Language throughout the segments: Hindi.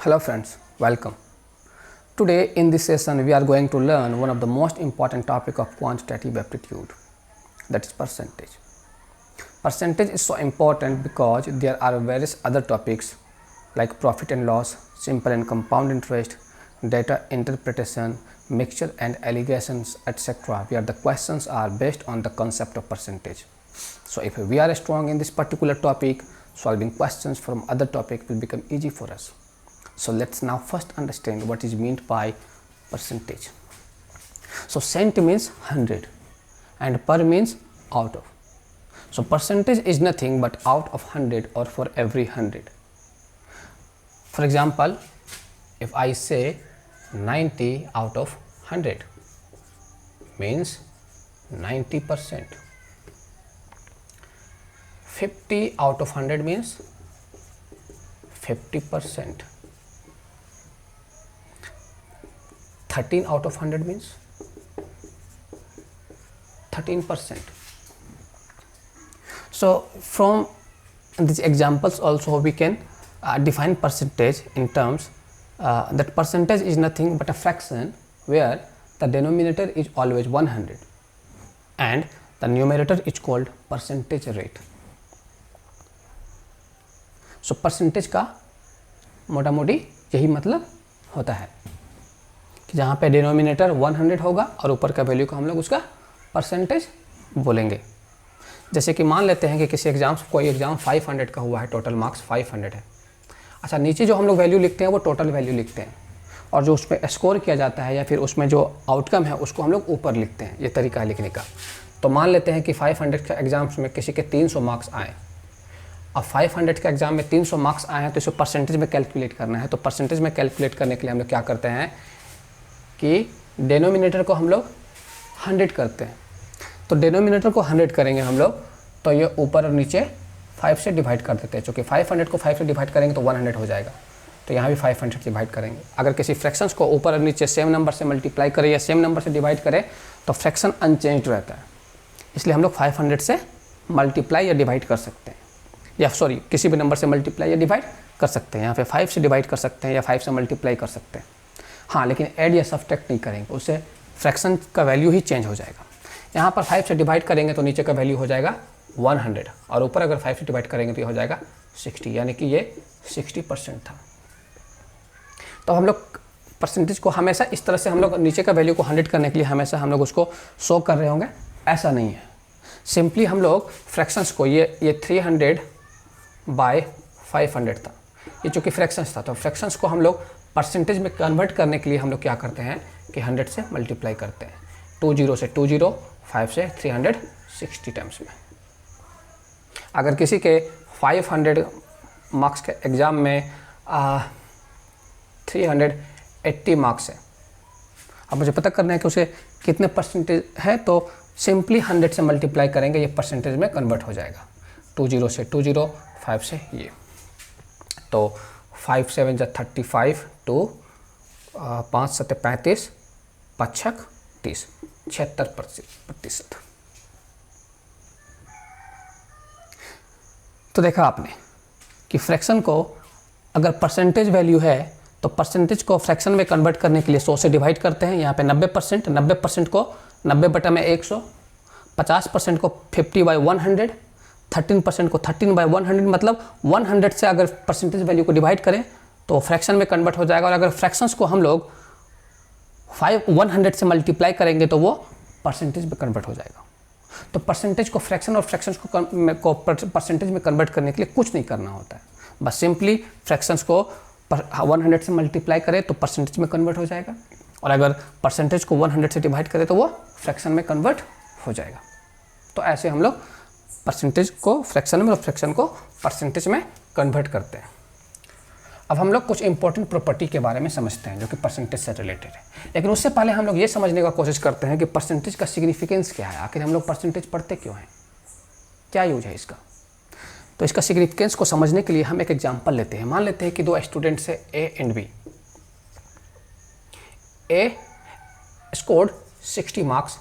Hello friends, welcome. Today in this session we are going to learn one of the most important topic of quantitative aptitude, that is percentage. Percentage is so important because there are various other topics like profit and loss, simple and compound interest, data interpretation, mixture and allegations, etc. where the questions are based on the concept of percentage. So if we are strong in this particular topic, solving questions from other topic will become easy for us. So let's now first understand what is meant by percentage. So cent means 100 and per means out of. So percentage is nothing but out of 100 or for every 100. For example, if I say 90 out of 100 means 90%. 50 out of 100 means 50%. 13 out of 100 means 13%. So from these examples also we can define percentage in terms that percentage is nothing but a fraction where the denominator is always 100 and the numerator is called percentage rate. So percentage का मोटा मोटी यही मतलब होता है कि जहाँ पे डिनोमिनेटर 100 होगा और ऊपर का वैल्यू को हम लोग उसका परसेंटेज बोलेंगे. जैसे कि मान लेते हैं कि किसी कोई एग्ज़ाम 500 का हुआ है, टोटल मार्क्स 500 है. अच्छा, नीचे जो हम लोग वैल्यू लिखते हैं वो टोटल वैल्यू लिखते हैं और जो उसमें स्कोर किया जाता है या फिर उसमें जो आउटकम है उसको हम लोग ऊपर लिखते हैं. ये तरीका है लिखने का. तो मान लेते हैं कि 500 के एग्ज़ाम्स में किसी के 300 मार्क्स आए. अब 500 के एग्ज़ाम में 300 मार्क्स आए हैं तो इसे परसेंटेज में कैलकुलेट करना है. तो परसेंटेज में कैलकुलेट करने के लिए हम लोग क्या करते हैं कि डेनोमिनेटर को हम लोग 100 करते हैं. तो डेनोमिनेटर को 100 करेंगे हम लोग तो ये ऊपर और नीचे 5 से डिवाइड कर देते हैं. चूँकि 500 को 5 से डिवाइड करेंगे तो 100 हो जाएगा. तो यहाँ भी 500 से डिवाइड करेंगे. अगर किसी फ्रैक्शंस को ऊपर और नीचे सेम नंबर से मल्टीप्लाई करें या सेम नंबर से डिवाइड करें तो फ्रैक्शन अनचेंज्ड रहता है. इसलिए हम लोग 500 से मल्टीप्लाई या डिवाइड कर सकते हैं, या सॉरी किसी भी नंबर से मल्टीप्लाई या डिवाइड कर सकते हैं. यहाँ पे 5 से डिवाइड कर सकते हैं या 5 से मल्टीप्लाई कर सकते हैं. हाँ, लेकिन ऐड या सब्ट्रैक्ट नहीं करेंगे, उससे फ्रैक्शन का वैल्यू ही चेंज हो जाएगा. यहाँ पर 5 से डिवाइड करेंगे तो नीचे का वैल्यू हो जाएगा 100 और ऊपर अगर 5 से डिवाइड करेंगे तो ये हो जाएगा 60, यानी कि ये 60% था. तो हम लोग परसेंटेज को हमेशा इस तरह से हम लोग नीचे का वैल्यू को 100 करने के लिए हमेशा हम लोग उसको शो कर रहे होंगे, ऐसा नहीं है. सिंपली हम लोग फ्रैक्शंस को ये 300 बाय 500 था, ये चूँकि फ्रैक्शंस था तो फ्रैक्शंस को हम लोग परसेंटेज में कन्वर्ट करने के लिए हम लोग क्या करते हैं कि 100 से मल्टीप्लाई करते हैं. 20 से 20, 5 से 360 टाइम्स में. अगर किसी के 500 मार्क्स के एग्ज़ाम में 380 मार्क्स है, अब मुझे पता करना है कि उसे कितने परसेंटेज है, तो सिंपली 100 से मल्टीप्लाई करेंगे, ये परसेंटेज में कन्वर्ट हो जाएगा. 20 से 20, 5 से ये, तो 5 7 जा 35 टू 5 7 35, 5 30, 76%. तो देखा आपने कि फ्रैक्शन को अगर परसेंटेज वैल्यू है तो परसेंटेज को फ्रैक्शन में कन्वर्ट करने के लिए 100 से डिवाइड करते हैं. यहाँ पे 90% को 90 बटा में 100, 50% को 50 बाई 100, 13% को 13 बाई 100, मतलब 100 से अगर परसेंटेज वैल्यू को डिवाइड करें तो फ्रैक्शन में कन्वर्ट हो जाएगा. और अगर फ्रैक्शंस को हम लोग 100 से मल्टीप्लाई करेंगे तो वो परसेंटेज में कन्वर्ट हो जाएगा. तो परसेंटेज को फ्रैक्शन और फ्रैक्शंस को परसेंटेज में कन्वर्ट करने के लिए कुछ नहीं करना होता है. बस सिंपली फ्रैक्शंस को 100 से मल्टीप्लाई करें तो परसेंटेज में कन्वर्ट हो जाएगा, और अगर परसेंटेज को 100 से डिवाइड करें तो वो फ्रैक्शन में कन्वर्ट हो जाएगा. तो ऐसे हम लोग परसेंटेज को फ्रैक्शन में और फ्रैक्शन को परसेंटेज में कन्वर्ट करते हैं. अब हम लोग कुछ इंपॉर्टेंट प्रॉपर्टी के बारे में समझते हैं जो कि परसेंटेज से रिलेटेड है. लेकिन उससे पहले हम लोग ये समझने का कोशिश करते हैं कि परसेंटेज का सिग्निफिकेंस क्या है. आखिर हम लोग परसेंटेज पढ़ते क्यों हैं, क्या यूज है इसका. तो इसका सिग्निफिकेंस को समझने के लिए हम एक एग्जांपल लेते हैं. मान लेते हैं कि दो स्टूडेंट्स हैं A and B. A scored 60 marks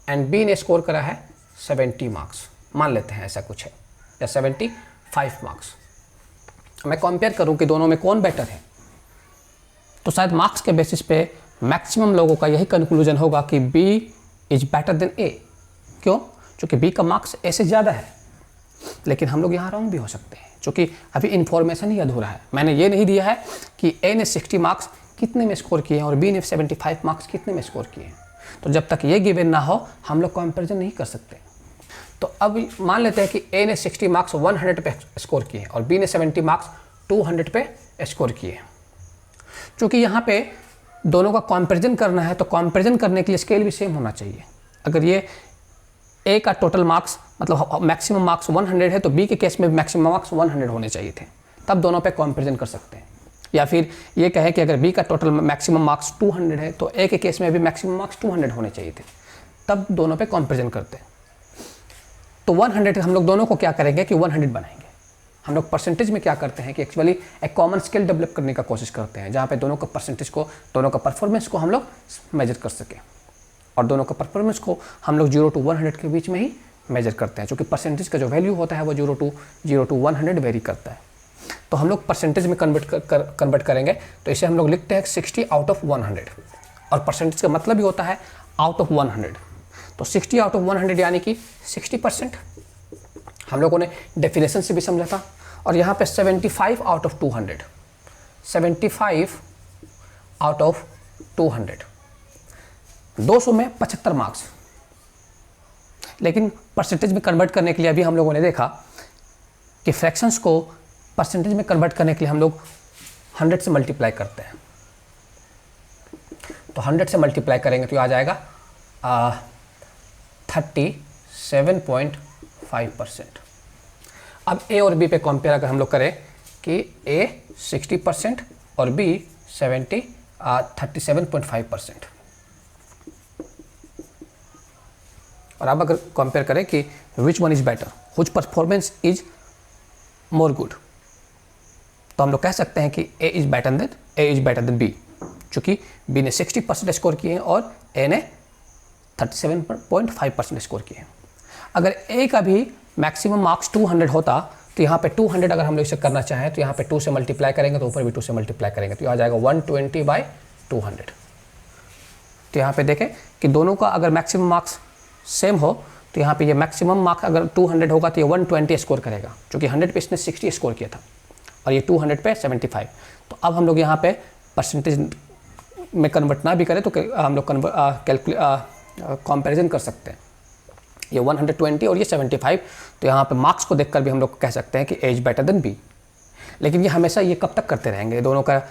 and B ने स्कोर करा है 70 मार्क्स. मान लेते हैं ऐसा कुछ है, या 75 मार्क्स. मैं कंपेयर करूं कि दोनों में कौन बेटर है, तो शायद मार्क्स के बेसिस पे मैक्सिमम लोगों का यही कंक्लूजन होगा कि B is better than A। क्यों? क्योंकि B का मार्क्स A से ज़्यादा है। लेकिन हम लोग यहाँ रॉन्ग भी हो सकते हैं, क्योंकि अभी इन्फॉर्मेशन ही अधूरा है। मैंने ये नहीं दिया है कि A ने 60 मार्क्स कितने में स्कोर किए हैं और B ने 75 मार्क्स कितने में स्कोर किए हैं। तो जब तक ये गिवन ना हो हम लोग कंपैरिजन नहीं कर सकते। तो अब मान लेते हैं कि A ने 60 मार्क्स 100 पे स्कोर किए और B ने 70 मार्क्स 200 पे स्कोर किए। क्योंकि यहाँ पे दोनों का कंपैरिजन करना है, तो कंपैरिजन करने के लिए स्केल भी सेम होना चाहिए। अगर ये A का टोटल मार्क्स मतलब मैक्सिमम मार्क्स 100 है, तो B के केस में मैक्सिमम मार्क्स 100 होने चाहिए थे, तब दोनों पे कंपैरिजन कर सकते हैं। या फिर ये कहे कि अगर B का टोटल मैक्सिमम मार्क्स 200 है, तो A के केस में भी मैक्सिमम मार्क्स 200 होने चाहिए थे, तब दोनों पे कंपैरिजन करते हैं। तो 100 हम लोग दोनों को क्या करेंगे कि 100 बनाएंगे। हम लोग परसेंटेज में क्या करते हैं कि एक्चुअली एक कॉमन स्केल डेवलप करने का कोशिश करते हैं, जहाँ पे दोनों का परसेंटेज को, दोनों का परफॉर्मेंस को हम लोग मेजर कर सकें। और दोनों का परफॉर्मेंस को हम लोग 0 to 100 के बीच में ही मेजर करते हैं, क्योंकि परसेंटेज का जो वैल्यू होता है वो 0 to 100 वेरी करता है। तो हम लोग परसेंटेज में कन्वर्ट करेंगे, तो इसे हम लोग लिखते हैं 60 out of 100, और परसेंटेज का मतलब ही होता है आउट ऑफ 100। तो 60 out of 100 यानी कि 60%। हम लोगों ने डेफिनेशन से भी समझा था। और यहाँ पे 75 out of 200, 75 out of 200, 200 में 75 मार्क्स। लेकिन परसेंटेज में कन्वर्ट करने के लिए अभी हम लोगों ने देखा कि फ्रैक्शंस को परसेंटेज में कन्वर्ट करने के लिए हम लोग 100 से मल्टीप्लाई करते हैं। तो 100 से मल्टीप्लाई करेंगे तो आ जाएगा 37.5%। अब A और B पे कंपेयर अगर हम लोग करें कि A 60% और B 37.5%। और अब अगर कंपेयर करें कि which one is better, हुच performance is more good, तो हम लोग कह सकते हैं कि A is better than B, चूँकि B ने 60% स्कोर किए हैं और A ने 37.5% स्कोर किए हैं। अगर A का भी मैक्सिमम मार्क्स 200 होता, तो यहाँ पे 200 अगर हम लोग इसे करना चाहें तो यहाँ पे 2 से मल्टीप्लाई करेंगे, तो ऊपर भी 2 से मल्टीप्लाई करेंगे, तो आ जाएगा 120/200। तो यहाँ पे देखें कि दोनों का अगर मैक्सिमम मार्क्स सेम हो, तो यहाँ पे ये मैक्सिमम मार्क्स अगर 200 होगा तो ये 120 स्कोर करेगा, क्योंकि 100 पे इसने 60 स्कोर किया था और ये 200 पे 75। तो अब हम लोग यहाँ पे परसेंटेज में कन्वर्ट ना भी करें तो हम लोग कंपैरिजन कर सकते हैं। ये 120 और ये 75, तो यहाँ पे मार्क्स को देखकर भी हम लोग कह सकते हैं कि A is better than B। लेकिन ये हमेशा ये कब तक करते रहेंगे, दोनों का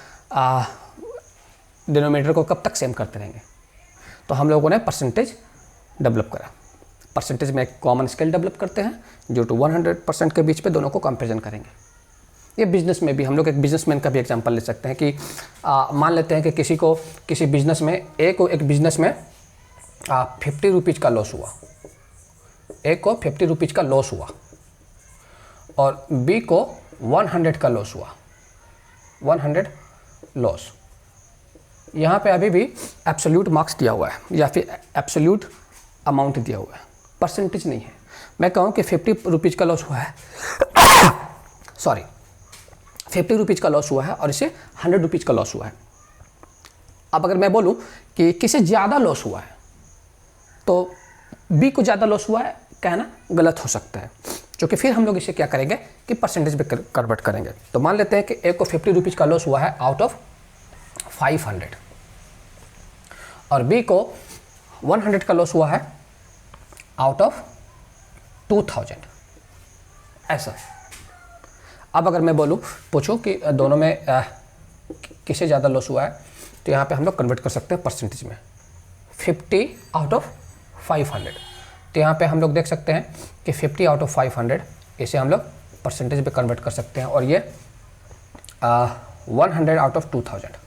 डिनोमिनेटर को कब तक सेम करते रहेंगे। तो हम लोगों ने परसेंटेज डेवलप करा। परसेंटेज में एक कॉमन स्केल डेवलप करते हैं, 0 to 100% के बीच पे दोनों को कंपैरिजन करेंगे। ये बिजनेस में भी हम लोग एक बिजनेसमैन का भी एग्जांपल ले सकते हैं कि मान लेते हैं कि किसी बिजनेस में एक बिजनेस में 50 रुपीज़ का लॉस हुआ, A को 50 रुपीज़ का लॉस हुआ और B को 100 का लॉस हुआ, 100 लॉस। यहाँ पे अभी भी एब्सोल्यूट मार्क्स दिया हुआ है या फिर एब्सोल्यूट अमाउंट दिया हुआ है, परसेंटेज नहीं है। मैं कहूँ कि 50 रुपीज़ का लॉस हुआ है सॉरी 50 रुपीज़ का लॉस हुआ है और इसे 100 रुपीज़ का लॉस हुआ है। अब अगर मैं बोलूँ कि किसे ज़्यादा लॉस हुआ है, तो B को ज़्यादा लॉस हुआ है कहना गलत हो सकता है, क्योंकि फिर हम लोग इसे क्या करेंगे कि परसेंटेज में कन्वर्ट करेंगे। तो मान लेते हैं कि A को 50 रुपीज़ का लॉस हुआ है आउट ऑफ 500 और B को 100 का लॉस हुआ है आउट ऑफ 2000, ऐसा। अब अगर मैं पूछूं कि दोनों में किसे ज़्यादा लॉस हुआ है, तो यहाँ पे हम लोग कन्वर्ट कर सकते हैं परसेंटेज में 50 आउट ऑफ 500। तो यहाँ पे हम लोग देख सकते हैं कि 50 आउट ऑफ 500 इसे हम लोग परसेंटेज में कन्वर्ट कर सकते हैं और ये 100 आउट ऑफ 2000।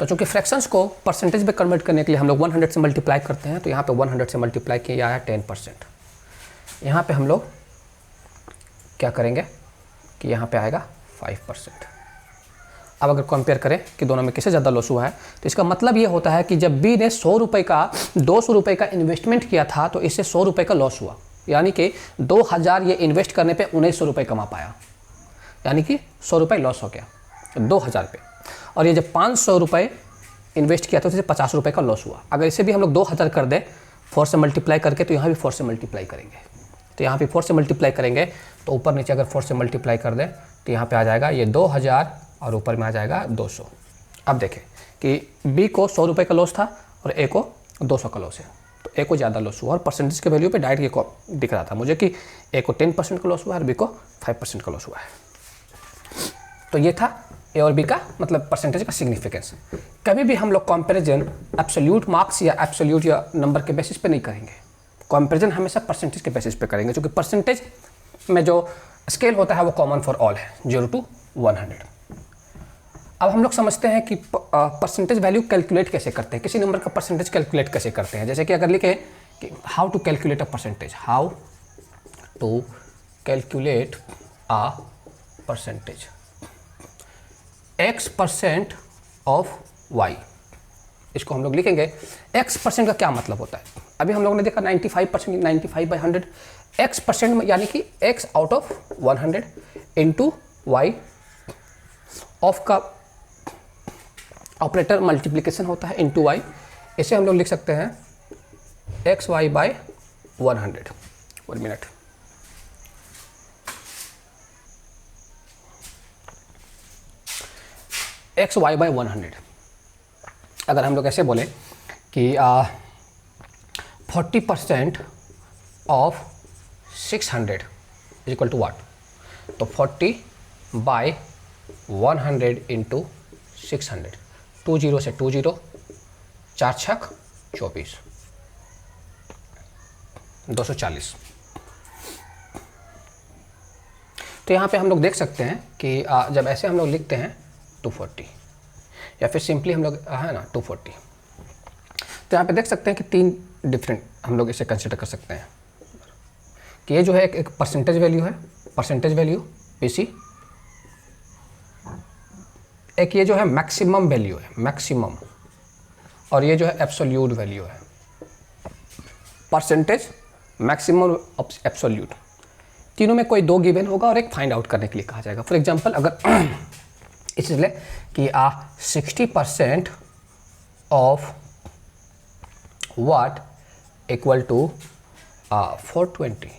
तो चूँकि फ्रैक्शंस को परसेंटेज में कन्वर्ट करने के लिए हम लोग 100 से मल्टीप्लाई करते हैं, तो यहाँ पे 100 से मल्टीप्लाई किया है 10%। यहाँ पे हम लोग क्या करेंगे कि यहाँ पे आएगा 5%। अब अगर कंपेयर करें कि दोनों में किसे ज़्यादा लॉस हुआ है, तो इसका मतलब ये होता है कि जब B ने 100 रुपये का 200 रुपये का इन्वेस्टमेंट किया था, तो इससे 100 रुपये का लॉस हुआ, यानी कि 2000 ये इन्वेस्ट करने पे 1900 रुपये कमा पाया। यानी कि 100 रुपये लॉस हो गया, 2000 पे। और ये जब 500 रुपये इन्वेस्ट किया तो इसे 50 रुपये का लॉस हुआ। अगर इसे भी हम लोग 2000 कर दें 4 से मल्टीप्लाई करके, तो यहाँ भी 4 से मल्टीप्लाई करेंगे, तो यहाँ पे 4 से मल्टीप्लाई करेंगे तो ऊपर नीचे अगर 4 से मल्टीप्लाई कर दें तो यहाँ पे आ जाएगा ये 2000 और ऊपर में आ जाएगा 200। अब देखें कि बी को 100 रुपये का लॉस था और ए को 200 का लॉस है, तो ए को ज़्यादा लॉस हुआ और परसेंटेज के वैल्यू पे डायरेक्ट ये दिख रहा था मुझे कि ए को 10% का लॉस हुआ और बी को 5% का लॉस हुआ है। तो ये था ए और बी का मतलब परसेंटेज का सिग्निफिकेंस। कभी भी हम लोग कंपैरिजन एब्सोल्यूट मार्क्स या एब्सोल्यूट या नंबर के बेसिस पे नहीं करेंगे, कंपैरिजन हमेशा परसेंटेज के बेसिस पे करेंगे, क्योंकि परसेंटेज में जो स्केल होता है वो कॉमन फॉर ऑल है, 0 to 100। अब हम लोग समझते हैं कि परसेंटेज वैल्यू कैलकुलेट कैसे करते हैं, किसी नंबर का परसेंटेज कैलकुलेट कैसे करते हैं। जैसे कि अगर लिखे कि how to calculate a percentage, how to calculate a percentage, x% of y, इसको हम लोग लिखेंगे। x% का क्या मतलब होता है, अभी हम लोगों ने देखा 95%, 95/100, x% यानी कि x out of 100 into y, of का ऑपरेटर मल्टीप्लिकेशन होता है इंटू y, इसे हम लोग लिख सकते हैं xy/100। 1 minute, xy/100। अगर हम लोग ऐसे बोले कि 40% of 600 is equal to what, तो 40/100 इंटू 600, 20 से 20, 4 छक 24, 240। तो यहाँ पे हम लोग देख सकते हैं कि जब ऐसे हम लोग लिखते हैं 240 या फिर सिंपली हम लोग है ना 240, तो यहाँ पे देख सकते हैं कि 3 डिफरेंट हम लोग इसे कंसिडर कर सकते हैं कि ये जो है एक परसेंटेज वैल्यू है, परसेंटेज वैल्यू पीसी, एक ये जो है मैक्सिमम वैल्यू है, मैक्सिमम, और ये जो है एब्सोल्यूट वैल्यू है, परसेंटेज, मैक्सिमम, एब्सोल्यूट। तीनों में कोई 2 गिवन होगा और एक फाइंड आउट करने के लिए कहा जाएगा। फॉर एग्जांपल अगर इसलिए कि 60% of what equal to 420,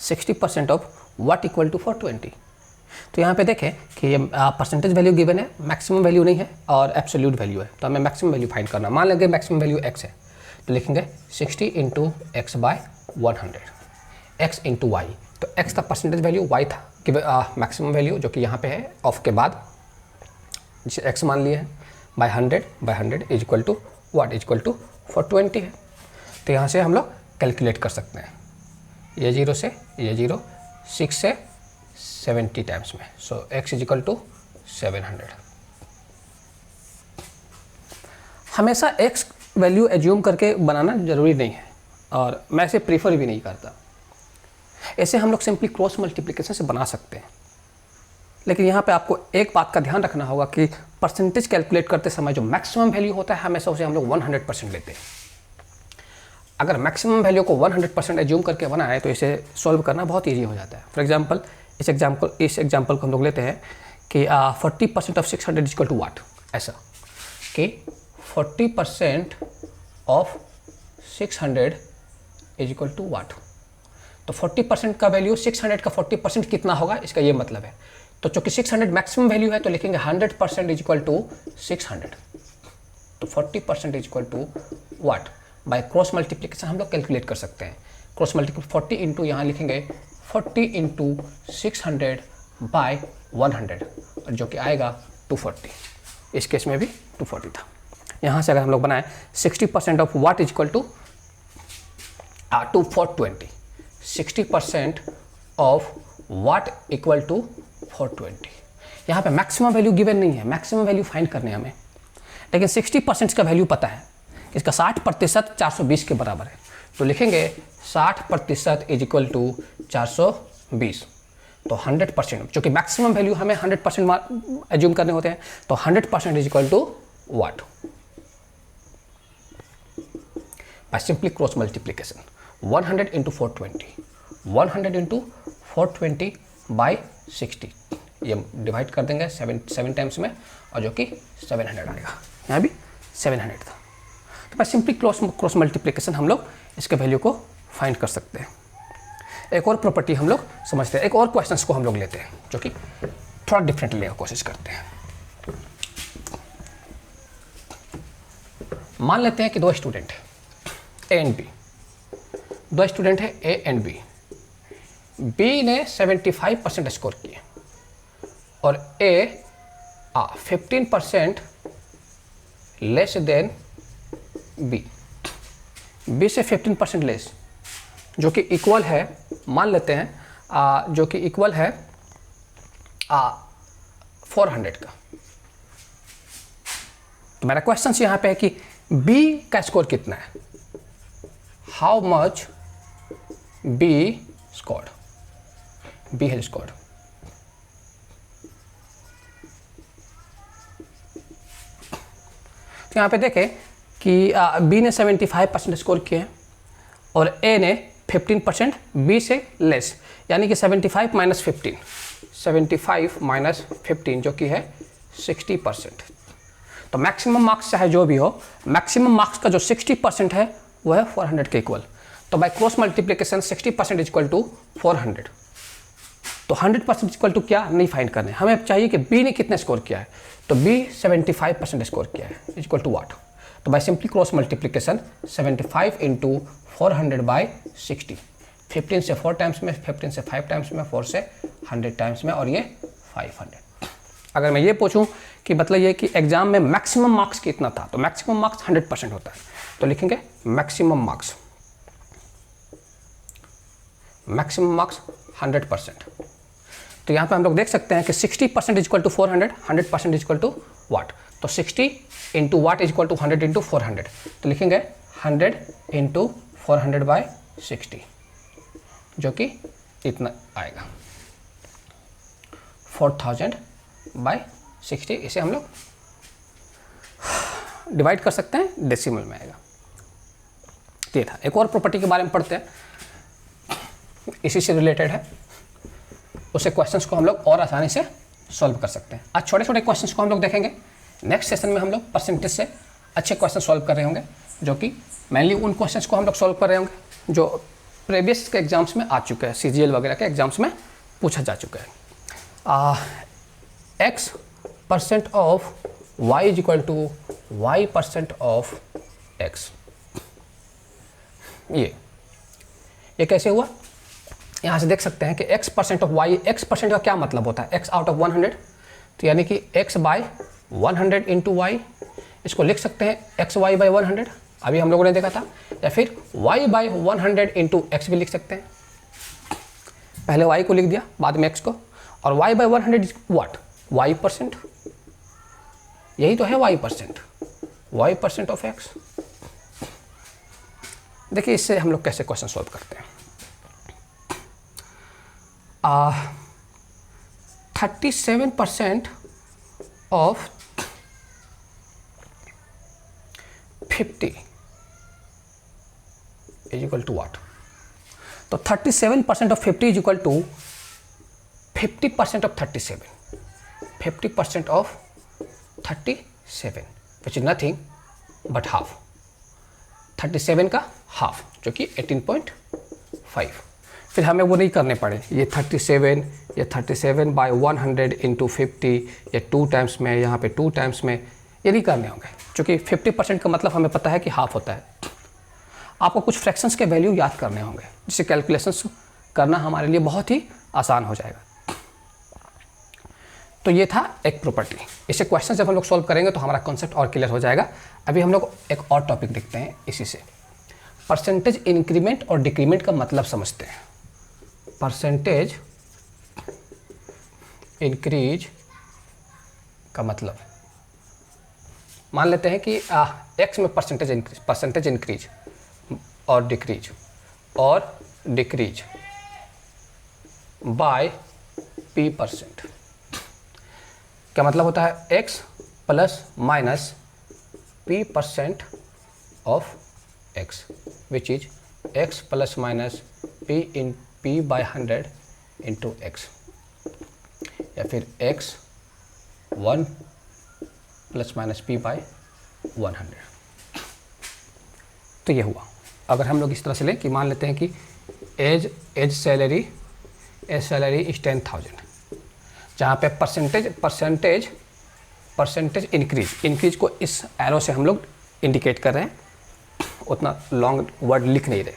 60% of what equal to 420। तो यहाँ पे देखें कि ये परसेंटेज वैल्यू गिवन है, मैक्सिमम वैल्यू नहीं है और एब्सोल्यूट वैल्यू है, तो हमें मैक्सिमम वैल्यू फाइंड करना। मान लेंगे मैक्सिमम वैल्यू x है, तो लिखेंगे 60 into x/100, x into y, तो x था परसेंटेज वैल्यू, y था कि मैक्सिमम वैल्यू जो कि यहाँ पे है ऑफ के बाद, जिसे x मान लिए हैं, by 100 is equal to what, is equal to 420 है। तो यहाँ से हम लोग कैलकुलेट कर सकते हैं, ये 0 से ये 0, 6 से 70 टाइम्स में, सो x इज इक्वल टू 700। हमेशा x वैल्यू एज्यूम करके बनाना ज़रूरी नहीं है और मैं इसे प्रीफर भी नहीं करता। ऐसे हम लोग सिंपली क्रॉस मल्टीप्लिकेशन से बना सकते हैं, लेकिन यहाँ पे आपको एक बात का ध्यान रखना होगा कि परसेंटेज कैलकुलेट करते समय जो मैक्सिमम वैल्यू होता है हमेशा उसे हम लोग 100% लेते हैं। अगर मैक्सिमम वैल्यू को 100% एज्यूम करके बनाए तो इसे सॉल्व करना बहुत ईजी हो जाता है। फॉर एग्जांपल इस एग्जांपल को हम लोग लेते हैं कि 40% ऑफ 600 इज इक्वल टू वाट, ऐसा कि 40% of 600 is equal to what. तो 40% का वैल्यू 600 का 40% कितना होगा, इसका ये मतलब है। तो चूंकि 600 मैक्सिमम वैल्यू है तो लिखेंगे 100% इज इक्वल टू 600, तो 40% is equal to what. By cross multiplication हम लोग कैलकुलेट कर सकते हैं। क्रॉस मल्टीप्लिकेशन 40 इंटू यहाँ लिखेंगे 40 इंटू 600 बाय 100, जो कि आएगा 240। इस केस में भी 240 था। यहाँ से अगर हम लोग बनाएं 60% of what is equal to 420, 60% of what equal to 420। यहाँ पे मैक्सिमम वैल्यू गिवन नहीं है, मैक्सिमम वैल्यू फाइंड करने हैं हमें, लेकिन 60% का वैल्यू पता है, इसका 60% 420 के बराबर है। तो लिखेंगे 60% इज इक्वल टू 420। तो 100%, जो कि मैक्सिमम वैल्यू हमें 100% एज्यूम करने होते हैं, तो 100% is equal to what by simply cross multiplication. 100 into 420, 100 into 420/60, ये डिवाइड कर देंगे 7 टाइम्स में, और जो कि 700 आएगा। यहाँ भी 700 था। तो बस सिंपली क्रॉस मल्टीप्लिकेशन हम लोग इसके वैल्यू को फाइंड कर सकते हैं। एक और प्रॉपर्टी हम लोग समझते हैं, एक और क्वेश्चंस को हम लोग लेते हैं जो कि थोड़ा डिफरेंट लेने की कोशिश करते हैं। मान लेते हैं कि दो स्टूडेंट है, ए एंड बी। दो स्टूडेंट है ए एंड बी। बी ने 75% स्कोर किए और ए 15% लेस देन बी। बी से 15% लेस, जो कि इक्वल है, मान लेते हैं जो कि इक्वल है 400 का। तो मेरा क्वेश्चन यहाँ पे है कि बी का स्कोर कितना है, how much B scored, B has scored. तो यहाँ पे देखें कि बी ने 75% स्कोर किए हैं और ए ने 15%, बी से लेस, यानी कि 75 माइनस 15, 75 माइनस 15 जो कि है 60%। तो मैक्सिमम मार्क्स चाहे जो भी हो, मैक्सिमम मार्क्स का जो 60% है वो है 400 के इक्वल। तो by cross multiplication 60% equal to 400। तो 100% इक्वल टू क्या नहीं फाइंड करने, हमें चाहिए कि बी ने कितना स्कोर किया है। तो बी 75% स्कोर किया है, इक्वल टू व्हाट। तो bye simply cross multiplication 75 into 400/60, 15 से 4 टाइम्स में, 15 से 5 टाइम्स में, 4 से 100 टाइम्स में, और ये 500। अगर मैं ये पूछूं कि मतलब ये कि एग्जाम में मैक्सिमम मार्क्स कितना था, तो मैक्सिमम मार्क्स 100% होता है। तो लिखेंगे मैक्सिमम मार्क्स, मैक्सिमम मार्क्स 100%। तो यहाँ पे हम लोग देख सकते हैं कि 60% equal to 400, 100% equal to what. तो 60 into what equal to 100 into 400। तो लिखेंगे 100 इंटू 400/60, जो कि इतना आएगा 4000/60। इसे हम लोग डिवाइड कर सकते हैं, डेसिमल में आएगा। ये था। एक और प्रॉपर्टी के बारे में पढ़ते हैं, इसी से रिलेटेड है। उसे क्वेश्चंस को हम लोग और आसानी से सॉल्व कर सकते हैं। आज छोटे छोटे क्वेश्चंस को हम लोग देखेंगे। नेक्स्ट सेशन में हम लोग परसेंटेज से अच्छे क्वेश्चन सॉल्व कर रहे होंगे, जो कि मेनली उन क्वेश्चंस को हम लोग सॉल्व कर रहे होंगे जो प्रीवियस के एग्जाम्स में आ चुके हैं, CGL वगैरह के एग्जाम्स में पूछा जा चुका है। x% of y is equal to y% of x। ये कैसे हुआ, यहाँ से देख सकते हैं कि x% ऑफ y, x% का क्या मतलब होता है, x आउट ऑफ 100, तो यानी कि x/100 इंटू वाई। इसको लिख सकते हैं xy/100, अभी हम लोगों ने देखा था, या फिर y/100 इंटू एक्स भी लिख सकते हैं। पहले y को लिख दिया, बाद में x को, और y/100 इज व्हाट, y%, यही तो है y%, y% ऑफ x। देखिए इससे हम लोग कैसे क्वेश्चन सॉल्व करते हैं। 37% of 50 is equal to what. तो 37% of 50 is equal to 50% of 37, 50% of 37 which is nothing but half, 37 का हाफ जो कि 18.5। फिर हमें वो नहीं करने पड़े, ये 37/100 इंटू 50, ये 2 टाइम्स में, यहाँ पे 2 टाइम्स में, ये नहीं करने होंगे, क्योंकि 50% का मतलब हमें पता है कि हाफ होता है। आपको कुछ फ्रैक्शंस के वैल्यू याद करने होंगे, जिससे कैलकुलेशंस करना हमारे लिए बहुत ही आसान हो जाएगा। तो ये था एक प्रॉपर्टी। इसे क्वेश्चन जब हम लोग सॉल्व करेंगे तो हमारा कॉन्सेप्ट और क्लियर हो जाएगा। अभी हम लोग एक और टॉपिक देखते हैं, इसी से परसेंटेज इंक्रीमेंट और डिक्रीमेंट का मतलब समझते हैं। परसेंटेज इंक्रीज का मतलब, मान लेते हैं कि x में परसेंटेज इंक्रीज और डिक्रीज बाय p%। क्या मतलब होता है, x plus minus p% of x, which is x plus minus p/100 into x, या फिर x 1 plus minus p by 100। तो ये हुआ। अगर हम लोग इस तरह से लें कि मान लेते हैं कि एज सैलरी इज 10,000, जहाँ पे परसेंटेज इंक्रीज को इस एरो से हम लोग इंडिकेट कर रहे हैं, उतना लॉन्ग वर्ड लिख नहीं रहे।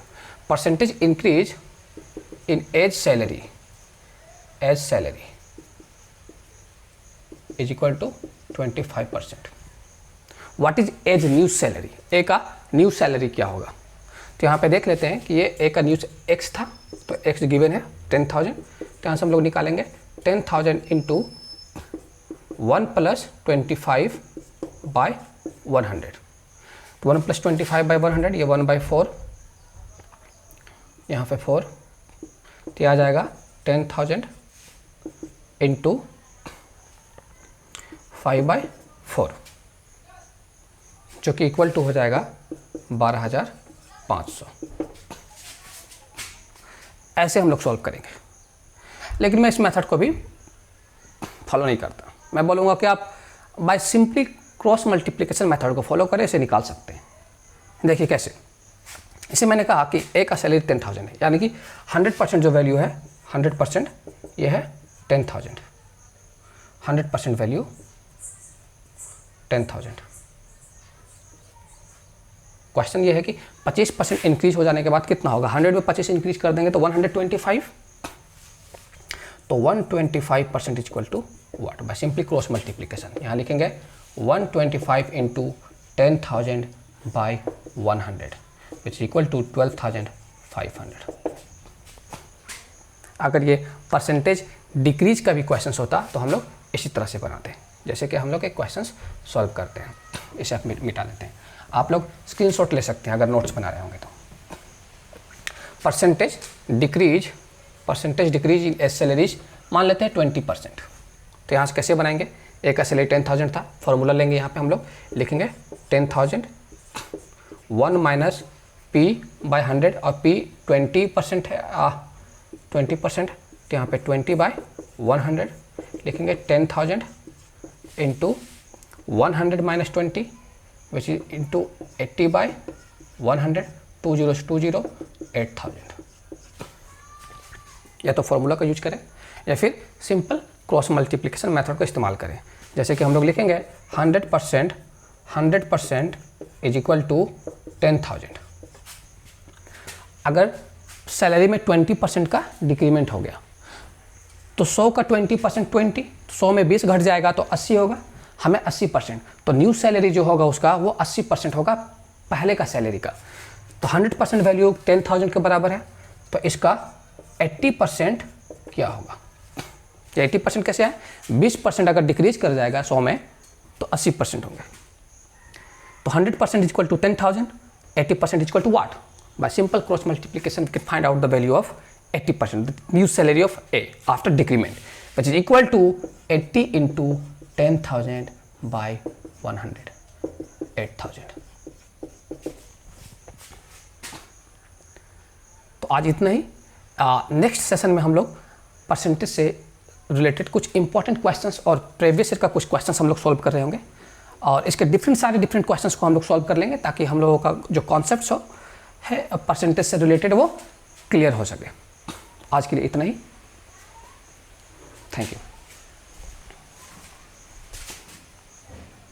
Percentage increase in as salary is equal to 25%। What is as new salary? A का न्यू सैलरी क्या होगा? तो यहाँ पे देख लेते हैं कि ये ए का न्यू एक्स था, तो एक्स गिवन है 10,000, तो यहाँ से हम लोग निकालेंगे 10,000 इंटू 1 प्लस 25 बाय 100। तो 1 प्लस 25 बाय 100, ये 1/4, यहाँ पे 4, तो ये आ जाएगा 10,000 इंटू 5/4, जो कि इक्वल टू हो जाएगा 12,500। ऐसे हम लोग सॉल्व करेंगे, लेकिन मैं इस मेथड को भी फॉलो नहीं करता। मैं बोलूँगा कि आप bye simply cross multiplication method को फॉलो करें, इसे निकाल सकते हैं। देखिए कैसे। इसे मैंने कहा कि ए का सैलरी 10,000 है, यानी कि 100% जो वैल्यू है 100% ये है 10,000, 100% वैल्यू 10,000। क्वेश्चन ये है कि 25% इंक्रीज हो जाने के बाद कितना होगा? 100 में 25 इंक्रीज कर देंगे तो 125, तो 125% equal to what? By simply cross multiplication यहाँ लिखेंगे 125 into 10,000 by 100 which equal to 12,500। अगर ये परसेंटेज डिक्रीज का भी क्वेश्चन होता तो हम लोग इसी तरह से बनाते हैं, जैसे कि हम लोग एक क्वेश्चन सॉल्व करते हैं। इसे आप मिटा लेते हैं। आप लोग स्क्रीनशॉट ले सकते हैं अगर नोट्स बना रहे होंगे तो। Percentage decrease in age salaries मान लेते हैं 20%। तो यहाँ से कैसे बनाएंगे? ए का सैलरी 10,000 था, फॉर्मूला लेंगे, यहाँ पे हम लोग लिखेंगे 10,000 1 माइनस पी बाय 100, और पी 20% है, 20%, तो यहाँ पे 20 बाय 100 लिखेंगे 10,000 into 100 minus 20 which is into 80 by 100, 2 0 2 0, 8,000। या तो फॉर्मूला का यूज करें या फिर सिंपल क्रॉस मल्टीप्लिकेशन मेथड का इस्तेमाल करें। जैसे कि हम लोग लिखेंगे 100% इज इक्वल टू 10,000। अगर सैलरी में 20% का डिक्रीमेंट हो गया तो 100 का 20% 20, 100 में 20 घट जाएगा तो 80 होगा, हमें 80%, तो न्यू सैलरी जो होगा उसका वो 80% होगा पहले का सैलरी का। तो 100% वैल्यू 10,000 के बराबर है, तो इसका 80% क्या होगा? ये 80% कैसे है? 20% अगर डिक्रीज कर जाएगा 100 में तो 80% होंगे। तो 100% is equal to 10,000, 80% is equal to what? By simple cross multiplication we can find out the value of 80%, the new salary of a after decrement, which is equal to 80 into 10,000 by 100, 8,000। तो आज इतना ही। नेक्स्ट सेशन में हम लोग परसेंटेज से रिलेटेड कुछ इंपॉर्टेंट क्वेश्चंस और प्रीवियस ईयर का कुछ क्वेश्चंस हम लोग सॉल्व कर रहे होंगे, और इसके सारे डिफरेंट क्वेश्चंस को हम लोग सॉल्व कर लेंगे ताकि हम लोगों का जो कॉन्सेप्ट्स हो है परसेंटेज से रिलेटेड वो क्लियर हो सके। आज के लिए इतना ही। Thank you.